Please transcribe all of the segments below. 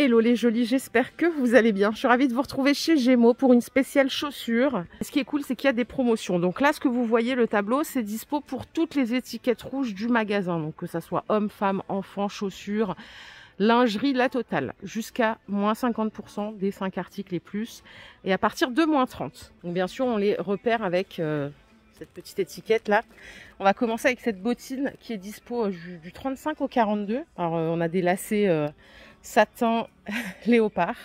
Hello les jolis, j'espère que vous allez bien. Je suis ravie de vous retrouver chez Gémeaux pour une spéciale chaussure. Ce qui est cool, c'est qu'il y a des promotions. Donc là, ce que vous voyez, le tableau, c'est dispo pour toutes les étiquettes rouges du magasin. Donc que ça soit hommes, femmes, enfants, chaussures, lingerie, la totale. Jusqu'à moins 50% des 5 articles et plus. Et à partir de moins 30. Donc bien sûr, on les repère avec cette petite étiquette là. On va commencer avec cette bottine qui est dispo du 35 au 42. Alors on a des lacets satin léopard.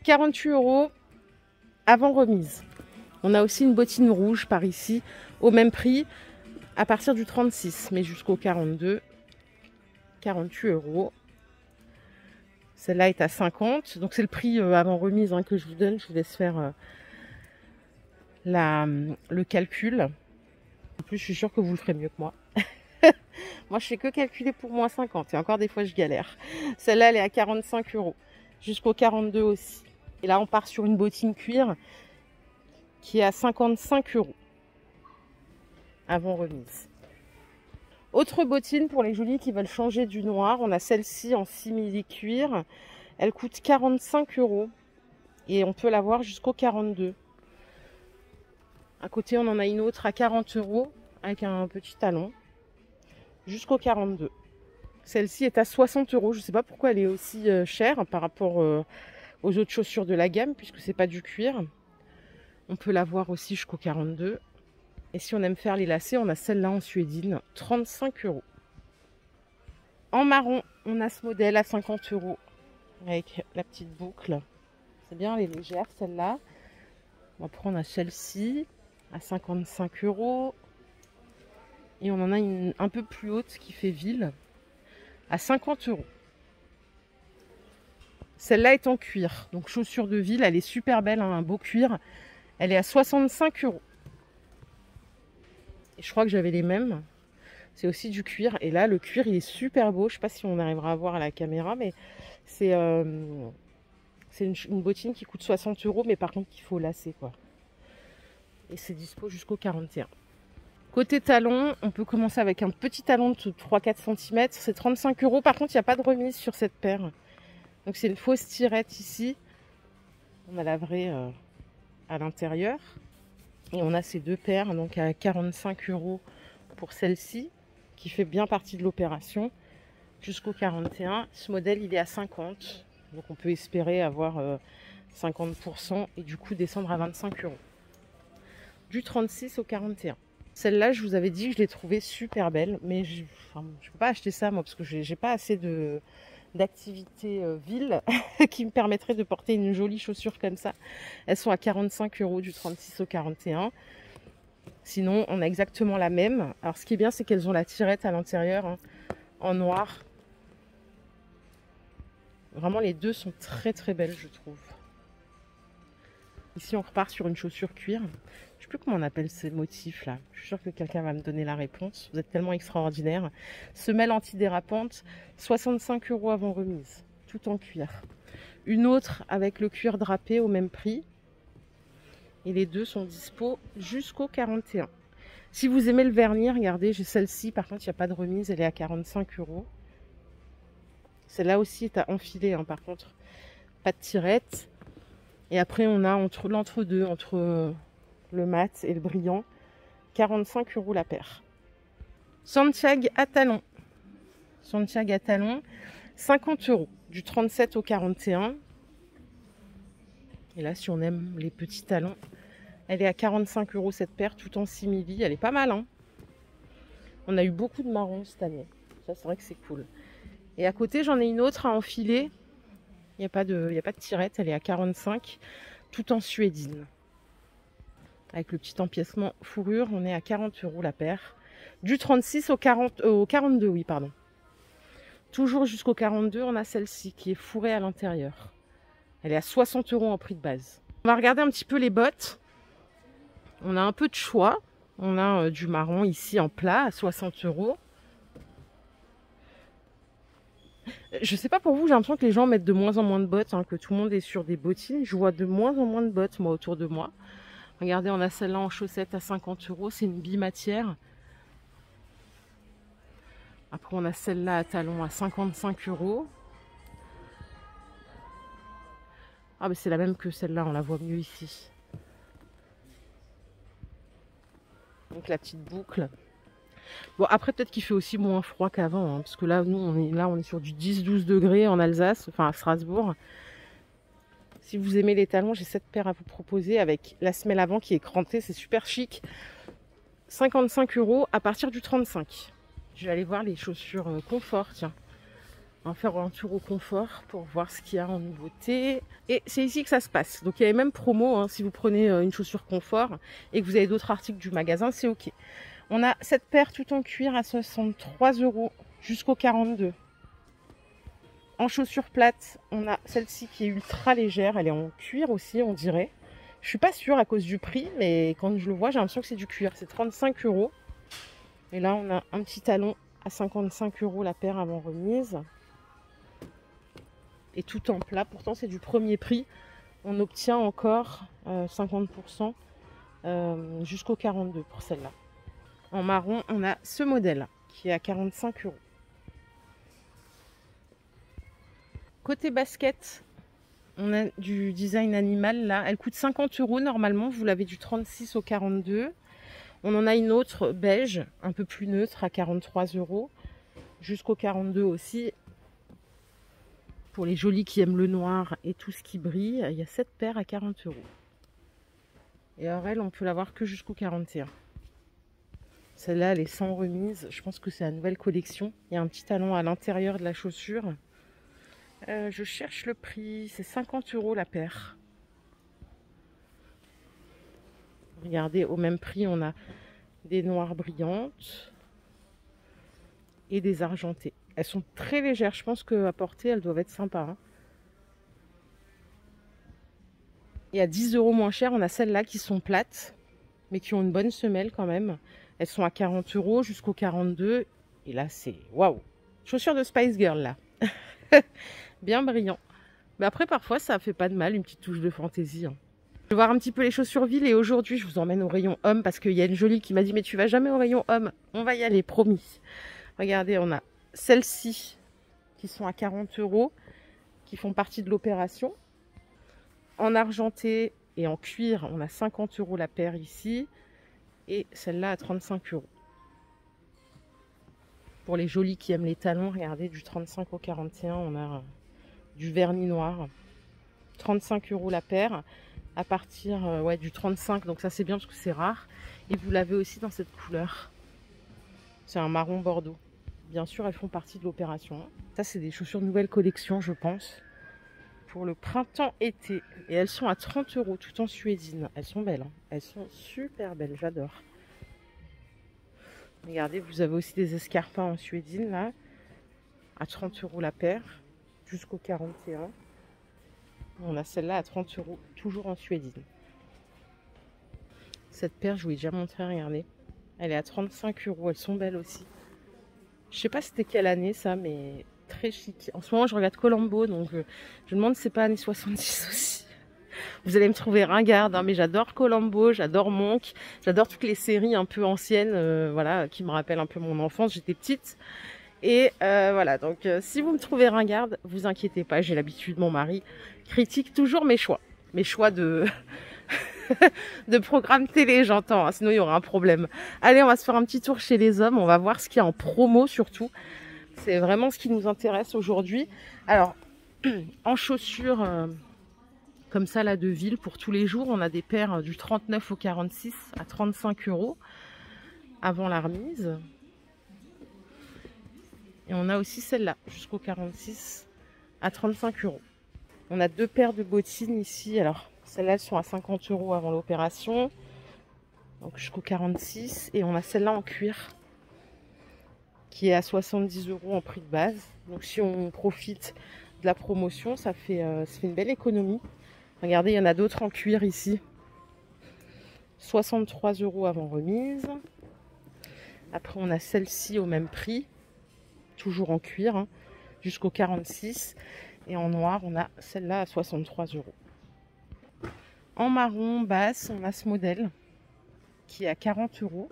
48 € avant remise. On a aussi une bottine rouge par ici au même prix à partir du 36 mais jusqu'au 42. 48 €. Celle-là est à 50. Donc c'est le prix avant remise que je vous donne. Je vous laisse faire le calcul. En plus, je suis sûre que vous le ferez mieux que moi. Moi, je fais que calculer pour moins 50. Et encore des fois, je galère. Celle-là, elle est à 45 €. Jusqu'au 42 aussi. Et là, on part sur une bottine cuir qui est à 55 €. Avant remise. Autre bottine pour les jolis qui veulent changer du noir. On a celle-ci en simili cuir. Elle coûte 45 €. Et on peut l'avoir jusqu'au 42. À côté, on en a une autre à 40 € avec un petit talon. Jusqu'au 42. Celle-ci est à 60 €. Je ne sais pas pourquoi elle est aussi chère par rapport aux autres chaussures de la gamme, puisque c'est pas du cuir. On peut l'avoir aussi jusqu'au 42. Et si on aime faire les lacets, on a celle-là en suédine, 35 €. En marron, on a ce modèle à 50 € avec la petite boucle. C'est bien, elle est légère celle-là. Après, on a celle-ci à 55 €. Et on en a une un peu plus haute qui fait ville à 50 €. Celle-là est en cuir. Donc chaussure de ville, elle est super belle, un beau cuir. Elle est à 65 €. Et je crois que j'avais les mêmes. C'est aussi du cuir. Et là, le cuir, il est super beau. Je ne sais pas si on arrivera à voir à la caméra, mais c'est une bottine qui coûte 60 €, mais par contre, qu'il faut lasser, quoi. Et c'est dispo jusqu'au 41. Côté talon, on peut commencer avec un petit talon de 3-4 cm. C'est 35 €. Par contre, il n'y a pas de remise sur cette paire. Donc, c'est une fausse tirette ici. On a la vraie à l'intérieur. Et on a ces deux paires, donc à 45 € pour celle-ci, qui fait bien partie de l'opération, jusqu'au 41. Ce modèle, il est à 50. Donc, on peut espérer avoir 50% et du coup descendre à 25 €. Du 36 au 41. Celle-là, je vous avais dit que je l'ai trouvée super belle, mais je ne peux pas acheter ça, moi, parce que j'ai pas assez d'activité ville qui me permettrait de porter une jolie chaussure comme ça. Elles sont à 45 € du 36 au 41. Sinon, on a exactement la même. Alors, ce qui est bien, c'est qu'elles ont la tirette à l'intérieur, en noir. Vraiment, les deux sont très très belles, je trouve. Ici, on repart sur une chaussure cuir. Je ne sais plus comment on appelle ces motifs là. Je suis sûre que quelqu'un va me donner la réponse. Vous êtes tellement extraordinaire. Semelle antidérapante, 65 € avant remise. Tout en cuir. Une autre avec le cuir drapé au même prix. Et les deux sont dispo jusqu'au 41. Si vous aimez le vernis, regardez, j'ai celle-ci. Par contre, il n'y a pas de remise. Elle est à 45 €. Celle-là aussi est à enfiler. Par contre, pas de tirette. Et après, on a l'entre-deux, entre le mat et le brillant, 45 € la paire. Santiago à talons. Santiago à talons, 50 €, du 37 au 41. Et là, si on aime les petits talons, elle est à 45 € cette paire, tout en simili. Elle est pas mal, On a eu beaucoup de marron cette année. Ça, c'est vrai que c'est cool. Et à côté, j'en ai une autre à enfiler. Il n'y a pas de tirette, elle est à 45, tout en suédine. Avec le petit empiècement fourrure, on est à 40 € la paire. Du 36 au 42, oui, pardon. Toujours jusqu'au 42, on a celle-ci qui est fourrée à l'intérieur. Elle est à 60 € en prix de base. On va regarder un petit peu les bottes. On a un peu de choix. On a du marron ici en plat à 60 €. Je sais pas pour vous, j'ai l'impression que les gens mettent de moins en moins de bottes, que tout le monde est sur des bottines. Je vois de moins en moins de bottes, moi, autour de moi. Regardez, on a celle-là en chaussettes à 50 €. C'est une bimatière. Après, on a celle-là à talons à 55 €. Ah mais c'est la même que celle-là, on la voit mieux ici. Donc la petite boucle. Bon après peut-être qu'il fait aussi moins froid qu'avant, hein, parce que là nous on est sur du 10-12 degrés en Alsace, enfin à Strasbourg. Si vous aimez les talons, j'ai cette paire à vous proposer avec la semelle avant qui est crantée, c'est super chic. 55 € à partir du 35. Je vais aller voir les chaussures confort, tiens. On va faire un tour au confort pour voir ce qu'il y a en nouveauté. Et c'est ici que ça se passe. Donc il y a les mêmes promos, hein, si vous prenez une chaussure confort et que vous avez d'autres articles du magasin, c'est ok. On a cette paire tout en cuir à 63 € jusqu'au 42. En chaussures plates, on a celle-ci qui est ultra légère. Elle est en cuir aussi, on dirait. Je suis pas sûre à cause du prix, mais quand je le vois, j'ai l'impression que c'est du cuir. C'est 35 €. Et là, on a un petit talon à 55 € la paire avant remise. Et tout en plat. Pourtant, c'est du premier prix. On obtient encore 50% jusqu'au 42 pour celle-là. En marron, on a ce modèle qui est à 45 €. Côté basket, on a du design animal là. Elle coûte 50 € normalement. Vous l'avez du 36 au 42. On en a une autre beige, un peu plus neutre, à 43 € jusqu'au 42 aussi. Pour les jolis qui aiment le noir et tout ce qui brille, il y a cette paire à 40 €. Et alors elle, on peut l'avoir que jusqu'au 41. Celle-là, elle est sans remise. Je pense que c'est la nouvelle collection. Il y a un petit talon à l'intérieur de la chaussure. Je cherche le prix. C'est 50 € la paire. Regardez, au même prix, on a des noires brillantes et des argentées. Elles sont très légères. Je pense qu'à porter, elles doivent être sympas, hein. Et à 10 € moins cher, on a celles-là qui sont plates, mais qui ont une bonne semelle quand même. Elles sont à 40 € jusqu'au 42. Et là, c'est waouh! Chaussures de Spice Girl, là. Bien brillant. Mais après, parfois, ça fait pas de mal, une petite touche de fantaisie, hein. Je vais voir un petit peu les chaussures ville. Et aujourd'hui, je vous emmène au rayon homme parce qu'il y a une jolie qui m'a dit « Mais tu vas jamais au rayon homme ?» On va y aller, promis. Regardez, on a celles-ci qui sont à 40 €, qui font partie de l'opération. En argenté et en cuir, on a 50 € la paire ici. Et celle-là à 35 €. Pour les jolis qui aiment les talons, regardez, du 35 au 41, on a du vernis noir. 35 € la paire. À partir ouais, du 35, donc ça c'est bien parce que c'est rare. Et vous l'avez aussi dans cette couleur. C'est un marron bordeaux. Bien sûr, elles font partie de l'opération. Ça, c'est des chaussures de nouvelle collection, je pense. Pour le printemps-été. Et elles sont à 30 € tout en suédine. Elles sont belles, hein. Elles sont super belles, j'adore. Regardez, vous avez aussi des escarpins en suédine là. À 30 € la paire. Jusqu'au 41. On a celle-là à 30 €, toujours en suédine. Cette paire, je vous l'ai déjà montré, regardez. Elle est à 35 €, elles sont belles aussi. Je sais pas c'était quelle année ça, mais très chic. En ce moment, je regarde Colombo, donc je me demande si c'est pas années 70 aussi. Vous allez me trouver ringarde, hein, mais j'adore Colombo, j'adore Monk, j'adore toutes les séries un peu anciennes, voilà, qui me rappellent un peu mon enfance, j'étais petite. Et voilà, donc si vous me trouvez ringarde, vous inquiétez pas, j'ai l'habitude, mon mari critique toujours mes choix de de programme télé, j'entends, hein, sinon il y aura un problème. Allez, on va se faire un petit tour chez les hommes, on va voir ce qu'il y a en promo surtout. C'est vraiment ce qui nous intéresse aujourd'hui. Alors, en chaussures comme ça là de ville pour tous les jours, on a des paires du 39 au 46 à 35 € avant la remise. Et on a aussi celle-là jusqu'au 46 à 35 €. On a deux paires de bottines ici. Alors, celles-là, elles sont à 50 € avant l'opération. Donc jusqu'au 46. Et on a celle-là en cuir qui est à 70 € en prix de base. Donc si on profite de la promotion, ça fait une belle économie. Regardez, il y en a d'autres en cuir ici. 63 € avant remise. Après, on a celle-ci au même prix. Toujours en cuir, hein, jusqu'au 46. Et en noir, on a celle-là à 63 €. En marron basse, on a ce modèle qui est à 40 €.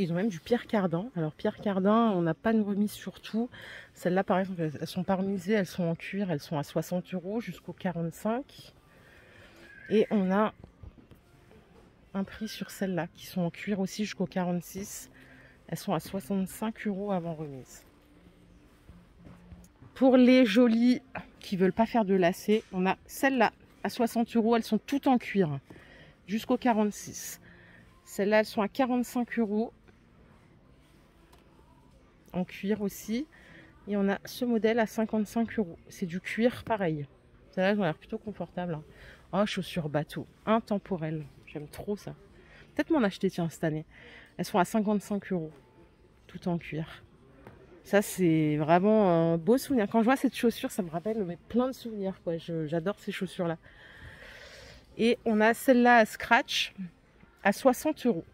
Ils ont même du Pierre Cardin. Alors Pierre Cardin, on n'a pas de remise sur tout. Celles-là, par exemple, elles sont pas remisées, elles sont en cuir, elles sont à 60 € jusqu'au 45. Et on a un prix sur celles-là qui sont en cuir aussi jusqu'au 46. Elles sont à 65 € avant remise. Pour les jolies qui veulent pas faire de lacets, on a celles-là à 60 €. Elles sont toutes en cuir jusqu'au 46. Celles-là, elles sont à 45 € en cuir aussi. Et on a ce modèle à 55 €. C'est du cuir pareil. Celles-là, elles ont l'air plutôt confortables. Hein. Oh, chaussures bateau, intemporelles. J'aime trop ça. Peut-être m'en acheter, tiens, cette année. Elles sont à 55 €, tout en cuir. Ça, c'est vraiment un beau souvenir. Quand je vois cette chaussure, ça me rappelle plein de souvenirs, quoi. J'adore ces chaussures-là. Et on a celle-là à scratch à 60 €.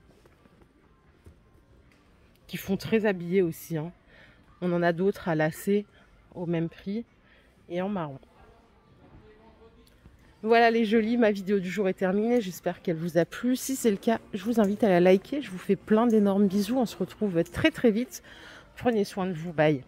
Qui font très habillés aussi. Hein. On en a d'autres à lacets au même prix et en marron. Voilà les jolies, ma vidéo du jour est terminée. J'espère qu'elle vous a plu. Si c'est le cas, je vous invite à la liker. Je vous fais plein d'énormes bisous. On se retrouve très très vite. Prenez soin de vous. Bye.